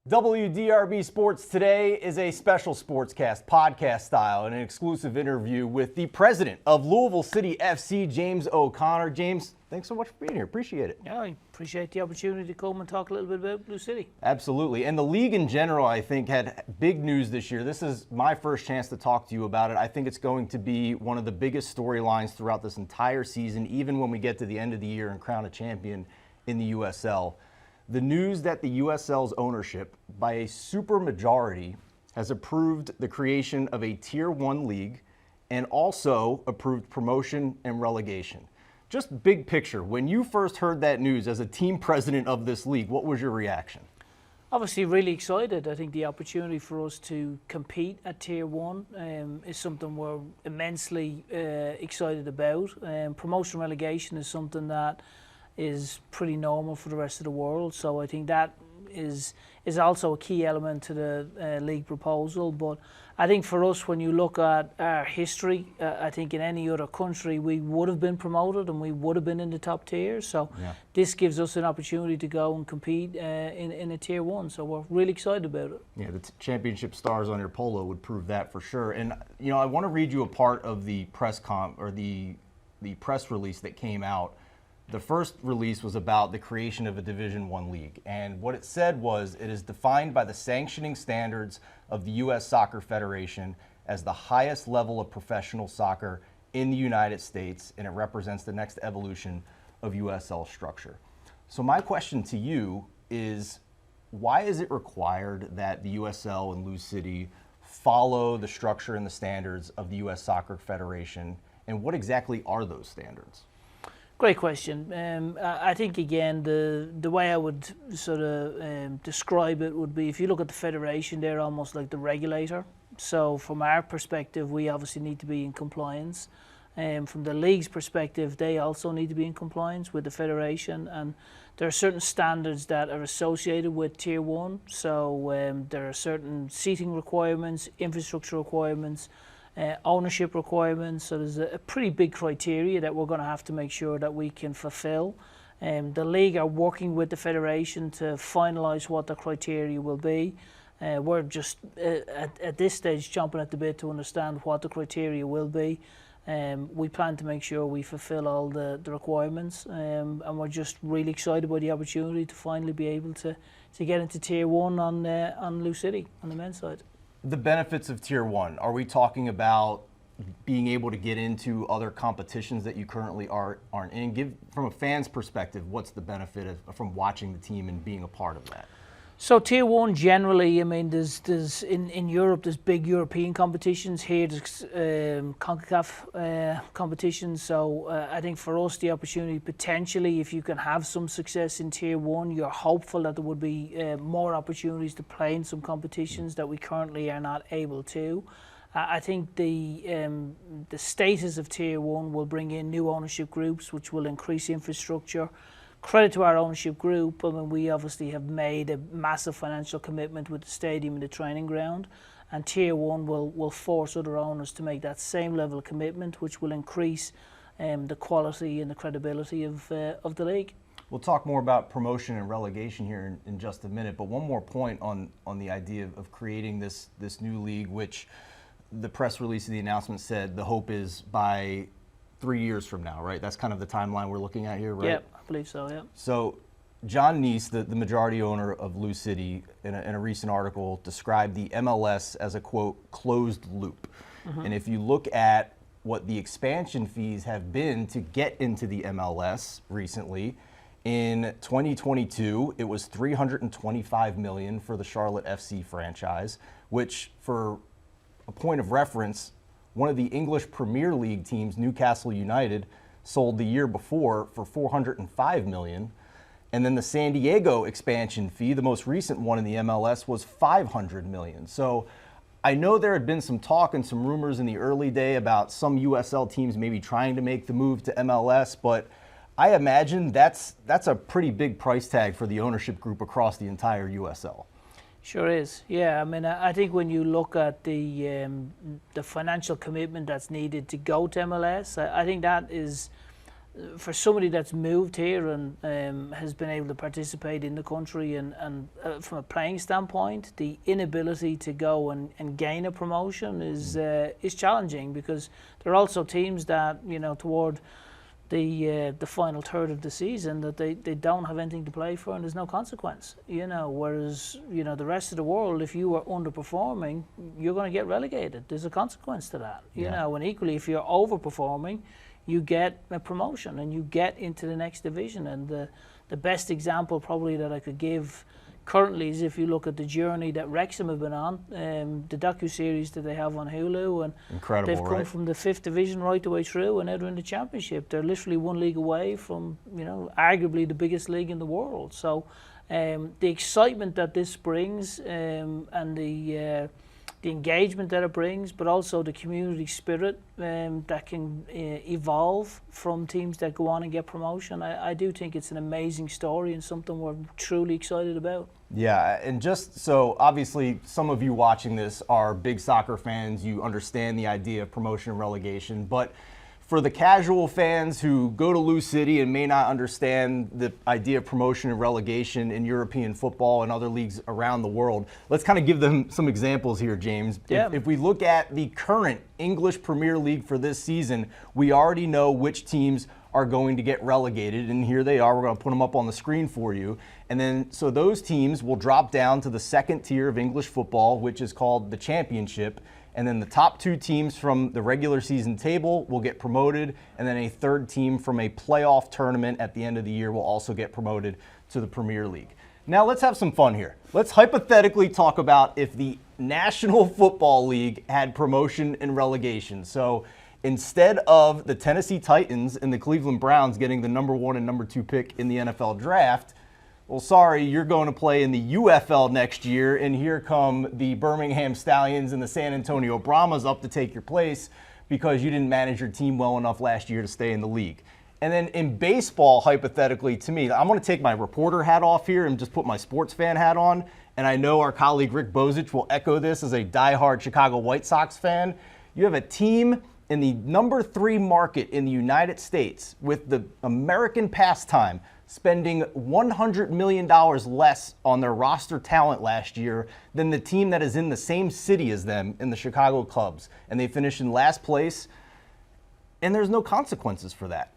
WDRB Sports Today is a special sportscast, podcast style, and an exclusive interview with the president of Louisville City FC, James O'Connor. James, thanks so much for being here. Appreciate it. Yeah, I appreciate the opportunity to come and talk a little bit about Blue City. Absolutely. And the league in general, I think, had big news this year. This is my first chance to talk to you about it. I think it's going to be one of the biggest storylines throughout this entire season, even when we get to the end of the year and crown a champion in the USL. The news that the USL's ownership, by a supermajority, has approved the creation of a Tier 1 league and also approved promotion and relegation. Just big picture, when you first heard that news as a team president of this league, what was your reaction? Obviously really excited. I think the opportunity for us to compete at Tier 1 is something we're immensely excited about. Promotion relegation is something that is pretty normal for the rest of the world, so I think that is also a key element to the league proposal. But I think for us, when you look at our history, I think in any other country we would have been promoted and we would have been in the top tier. So this gives us an opportunity to go and compete in a Tier 1. So we're really excited about it. Yeah, the championship stars on your polo would prove that for sure. And you know, I want to read you a part of the press the press release that came out. The first release was about the creation of a Division I league, and what it said was, it is defined by the sanctioning standards of the U.S. Soccer Federation as the highest level of professional soccer in the United States, and it represents the next evolution of USL structure. So my question to you is, why is it required that the USL and Lou City follow the structure and the standards of the U.S. Soccer Federation, and what exactly are those standards? Great question. I think, again, the way I would sort of describe it would be, if you look at the federation, they're almost like the regulator. So from our perspective, we obviously need to be in compliance. From the league's perspective, they also need to be in compliance with the federation. And there are certain standards that are associated with Tier 1. So there are certain seating requirements, infrastructure requirements, ownership requirements. So there's a pretty big criteria that we're going to have to make sure that we can fulfill. The league are working with the federation to finalise what the criteria will be. We're just at this stage chomping at the bit to understand what the criteria will be. We plan to make sure we fulfill all the requirements, and we're just really excited by the opportunity to finally be able to get into Tier 1 on Lou City on the men's side. The benefits of Tier 1, are we talking about being able to get into other competitions that you currently aren't in? From a fan's perspective, what's the benefit from watching the team and being a part of that? So Tier 1 generally, I mean, there's in Europe, there's big European competitions. Here there's CONCACAF competitions. So I think for us, the opportunity potentially, if you can have some success in Tier 1, you're hopeful that there would be more opportunities to play in some competitions that we currently are not able to. I think the status of Tier 1 will bring in new ownership groups, which will increase infrastructure. Credit to our ownership group. I mean, we obviously have made a massive financial commitment with the stadium and the training ground, and Tier 1 will force other owners to make that same level of commitment, which will increase the quality and the credibility of the league. We'll talk more about promotion and relegation here in just a minute, but one more point on the idea of creating this new league, which the press release of the announcement said the hope is by 3 years from now, right? That's kind of the timeline we're looking at here, right? Yeah, I believe so, yeah. So John Neese, the majority owner of Lou City, in a recent article described the MLS as a, quote, closed loop. Mm-hmm. And if you look at what the expansion fees have been to get into the MLS recently, in 2022, it was $325 million for the Charlotte FC franchise, which, for a point of reference, one of the English Premier League teams, Newcastle United, sold the year before for $405 million. And then the San Diego expansion fee, the most recent one in the MLS, was $500 million. So I know there had been some talk and some rumors in the early day about some USL teams maybe trying to make the move to MLS, but I imagine that's a pretty big price tag for the ownership group across the entire USL. Sure is, yeah. I mean, I think when you look at the financial commitment that's needed to go to MLS, I think that is for somebody that's moved here and has been able to participate in the country and from a playing standpoint, the inability to go and gain a promotion is challenging, because there are also teams that, you know, toward the final third of the season, that they don't have anything to play for and there's no consequence, you know, whereas, you know, the rest of the world, if you are underperforming, you're going to get relegated. There's a consequence to that, you know, and equally if you're overperforming, you get a promotion and you get into the next division. And the best example probably that I could give currently is if you look at the journey that Wrexham have been on, the docu-series that they have on Hulu, and incredible, they've come from the 5th division right the way through, and now they're in the championship. They're literally one league away from, you know, arguably the biggest league in the world. So the excitement that this brings, and the engagement that it brings, but also the community spirit that can evolve from teams that go on and get promotion. I do think it's an amazing story and something we're truly excited about. Yeah, and just so obviously some of you watching this are big soccer fans, you understand the idea of promotion and relegation, but for the casual fans who go to Lou City and may not understand the idea of promotion and relegation in European football and other leagues around the world, let's kind of give them some examples here, James. Yeah. If we look at the current English Premier League for this season, we already know which teams are going to get relegated, and here they are. We're going to put them up on the screen for you. And then, so those teams will drop down to the second tier of English football, which is called the Championship. And then the top 2 teams from the regular season table will get promoted, and then a third team from a playoff tournament at the end of the year will also get promoted to the Premier League. Now let's have some fun here. Let's hypothetically talk about if the National Football League had promotion and relegation. So instead of the Tennessee Titans and the Cleveland Browns getting the number 1 and number 2 pick in the NFL draft, well, sorry, you're going to play in the UFL next year, and here come the Birmingham Stallions and the San Antonio Brahmas up to take your place because you didn't manage your team well enough last year to stay in the league. And then in baseball, hypothetically, to me, I'm going to take my reporter hat off here and just put my sports fan hat on, and I know our colleague Rick Bozich will echo this as a diehard Chicago White Sox fan. You have a team in the number 3 market in the United States with the American pastime spending $100 million less on their roster talent last year than the team that is in the same city as them in the Chicago Cubs. And they finished in last place, and there's no consequences for that.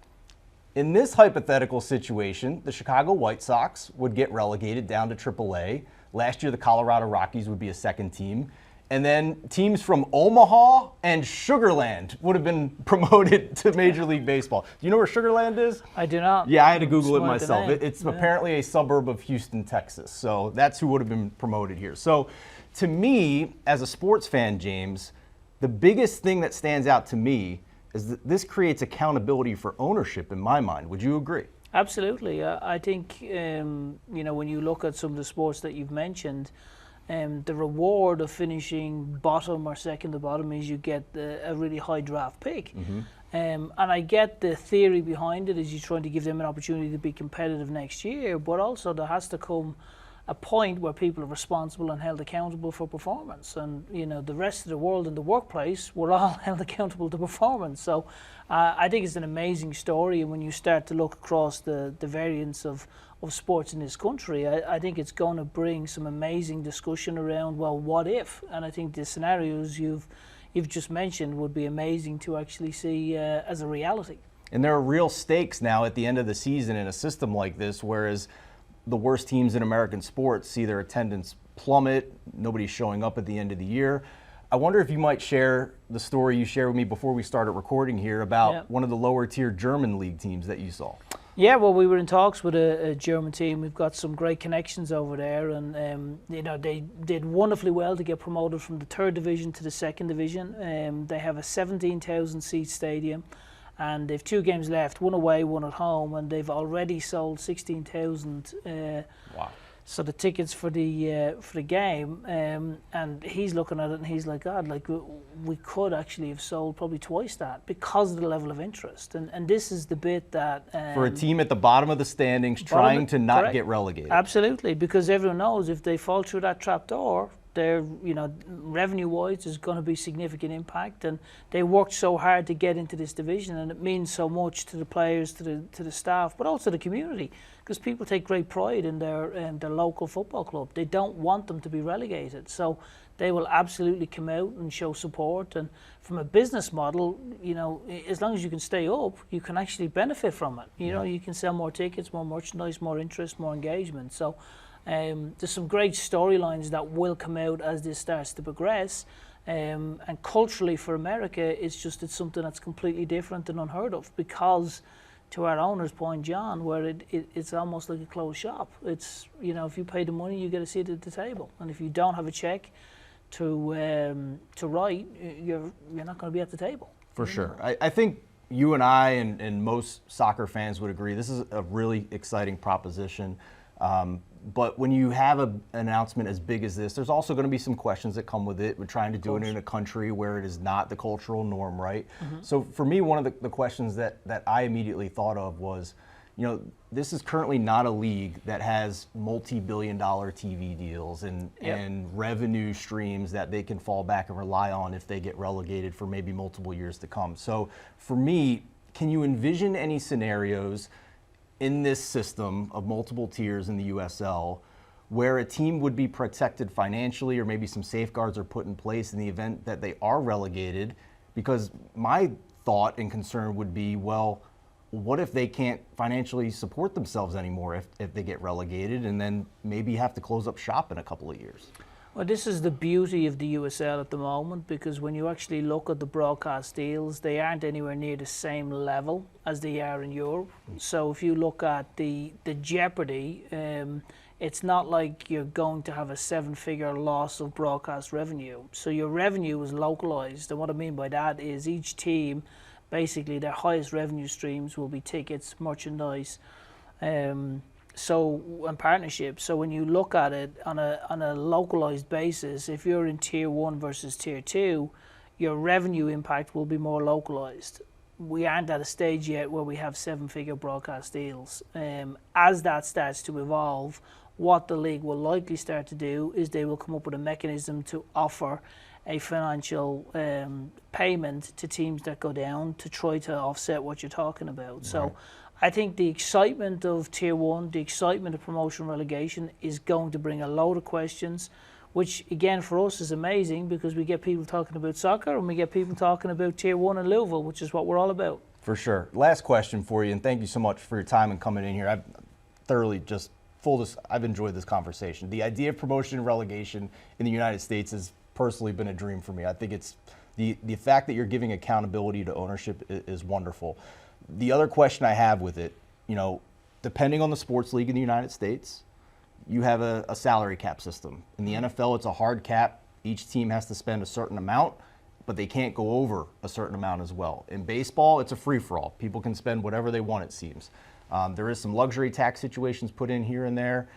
In this hypothetical situation, the Chicago White Sox would get relegated down to AAA. Last year, the Colorado Rockies would be a second team. And then teams from Omaha and Sugar Land would have been promoted to Major League Baseball. Do you know where Sugar Land is? I do not. Yeah, I had to Google it myself. It's apparently a suburb of Houston, Texas. So that's who would have been promoted here. So to me, as a sports fan, James, the biggest thing that stands out to me is that this creates accountability for ownership in my mind. Would you agree? Absolutely. I think, you know, when you look at some of the sports that you've mentioned, the reward of finishing bottom or second to bottom is you get a really high draft pick. Mm-hmm. And I get the theory behind it is you're trying to give them an opportunity to be competitive next year, but also there has to come a point where people are responsible and held accountable for performance. And, you know, the rest of the world in the workplace, we're all held accountable to performance. So I think it's an amazing story. And when you start to look across the variance of sports in this country, I think it's going to bring some amazing discussion around, well, what if? And I think the scenarios you've just mentioned would be amazing to actually see as a reality. And there are real stakes now at the end of the season in a system like this, whereas the worst teams in American sports see their attendance plummet. Nobody's showing up at the end of the year. I wonder if you might share the story you shared with me before we started recording here about one of the lower tier German league teams that you saw. Yeah, well, we were in talks with a German team. We've got some great connections over there, and you know, they did wonderfully well to get promoted from the 3rd division to the 2nd division. They have a 17,000 seat stadium, and they've 2 games left, one away, one at home, and they've already sold 16,000. Wow. So the tickets for the game, and he's looking at it and he's like, God, like we could actually have sold probably twice that because of the level of interest. And this is the bit that for a team at the bottom of the standings trying to not get relegated. Absolutely, because everyone knows if they fall through that trap door, They're, revenue-wise, there's going to be significant impact, and they worked so hard to get into this division, and it means so much to the players, to the staff, but also the community, because people take great pride in their local football club. They don't want them to be relegated, so they will absolutely come out and show support. And from a business model, as long as you can stay up, you can actually benefit from it. You can sell more tickets, more merchandise, more interest, more engagement. So there's some great storylines that will come out as this starts to progress. And culturally for America, it's something that's completely different and unheard of, because to our owner's point, John, where it's almost like a closed shop. It's, if you pay the money, you get a seat at the table. And if you don't have a check to write, you're not going to be at the table. For sure. I think you and I and most soccer fans would agree this is a really exciting proposition. But when you have an announcement as big as this, there's also going to be some questions that come with it. We're trying to do it in a country where it is not the cultural norm, right? Mm-hmm. So for me, one of the questions that I immediately thought of was, this is currently not a league that has multi-billion-dollar TV deals and revenue streams that they can fall back and rely on if they get relegated for maybe multiple years to come. So for me, can you envision any scenarios in this system of multiple tiers in the USL where a team would be protected financially, or maybe some safeguards are put in place in the event that they are relegated? Because my thought and concern would be, well, what if they can't financially support themselves anymore if they get relegated, and then maybe have to close up shop in a couple of years? Well, this is the beauty of the USL at the moment, because when you actually look at the broadcast deals, they aren't anywhere near the same level as they are in Europe. So if you look at the jeopardy, it's not like you're going to have a 7-figure loss of broadcast revenue. So your revenue is localized, and what I mean by that is each team, basically their highest revenue streams will be tickets, merchandise, and partnerships. So when you look at it on a localized basis, if you're in tier 1 versus tier 2, your revenue impact will be more localized. We aren't at a stage yet where we have 7-figure broadcast deals. As that starts to evolve, what the league will likely start to do is they will come up with a mechanism to offer a financial payment to teams that go down to try to offset what you're talking about. Right. So I think the excitement of Tier 1, the excitement of promotion relegation is going to bring a load of questions, which again for us is amazing, because we get people talking about soccer and we get people talking about Tier 1 in Louisville, which is what we're all about. For sure. Last question for you, and thank you so much for your time and coming in here. I've thoroughly I've enjoyed this conversation. The idea of promotion and relegation in the United States has personally been a dream for me. I think it's the fact that you're giving accountability to ownership is wonderful. The other question I have with it, depending on the sports league in the United States, you have a salary cap system. In the NFL, it's a hard cap. Each team has to spend a certain amount, but they can't go over a certain amount as well. In baseball, it's a free-for-all. People can spend whatever they want, it seems. There is some luxury tax situations put in here and there.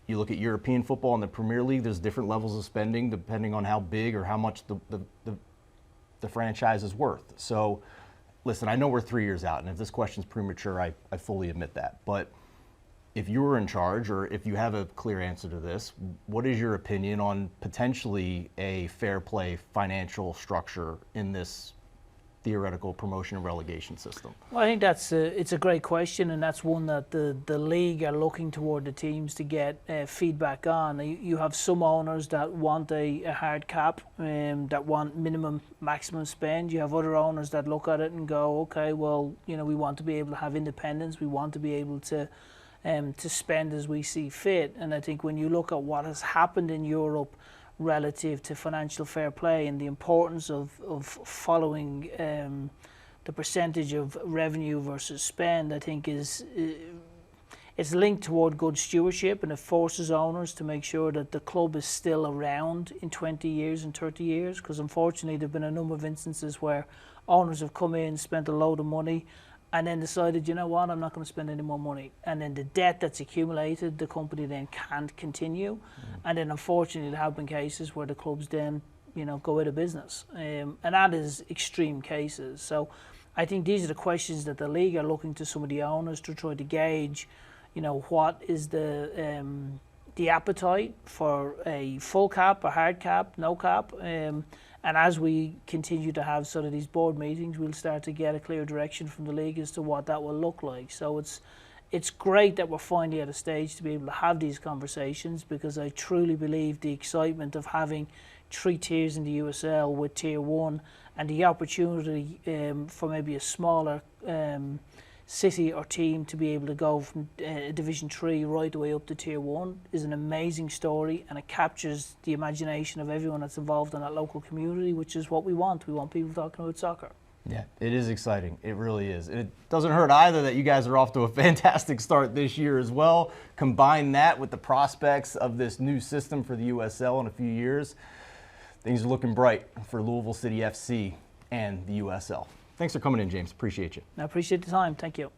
You look at European football and the Premier League, there's different levels of spending depending on how big or how much the franchise is worth. So, listen, I know we're 3 years out, and if this question's premature, I fully admit that. But if you were in charge, or if you have a clear answer to this, what is your opinion on potentially a fair play financial structure in this theoretical promotion and relegation system? Well, I think it's a great question, and that's one that the league are looking toward the teams to get feedback on. You have some owners that want a hard cap, that want minimum, maximum spend. You have other owners that look at it and go, okay, well, we want to be able to have independence. We want to be able to spend as we see fit. And I think when you look at what has happened in Europe relative to financial fair play and the importance of following the percentage of revenue versus spend, I think it's linked toward good stewardship, and it forces owners to make sure that the club is still around in 20 years and 30 years, because unfortunately there have been a number of instances where owners have come in, spent a load of money, and then decided, I'm not going to spend any more money. And then the debt that's accumulated, the company then can't continue. And then unfortunately there have been cases where the clubs then, go out of business. And that is extreme cases. So I think these are the questions that the league are looking to some of the owners to try to gauge, what is the the appetite for a full cap, a hard cap, no cap. And as we continue to have sort of these board meetings, we'll start to get a clear direction from the league as to what that will look like. So it's great that we're finally at a stage to be able to have these conversations, because I truly believe the excitement of having 3 tiers in the USL with Tier 1 and the opportunity for maybe a smaller city or team to be able to go from Division 3 right the way up to Tier 1 is an amazing story, and it captures the imagination of everyone that's involved in that local community, which is what we want. We want people talking about soccer. Yeah, it is exciting. It really is. It doesn't hurt either that you guys are off to a fantastic start this year as well. Combine that with the prospects of this new system for the USL in a few years. Things are looking bright for Louisville City FC and the USL. Thanks for coming in, James. Appreciate you. I appreciate the time. Thank you.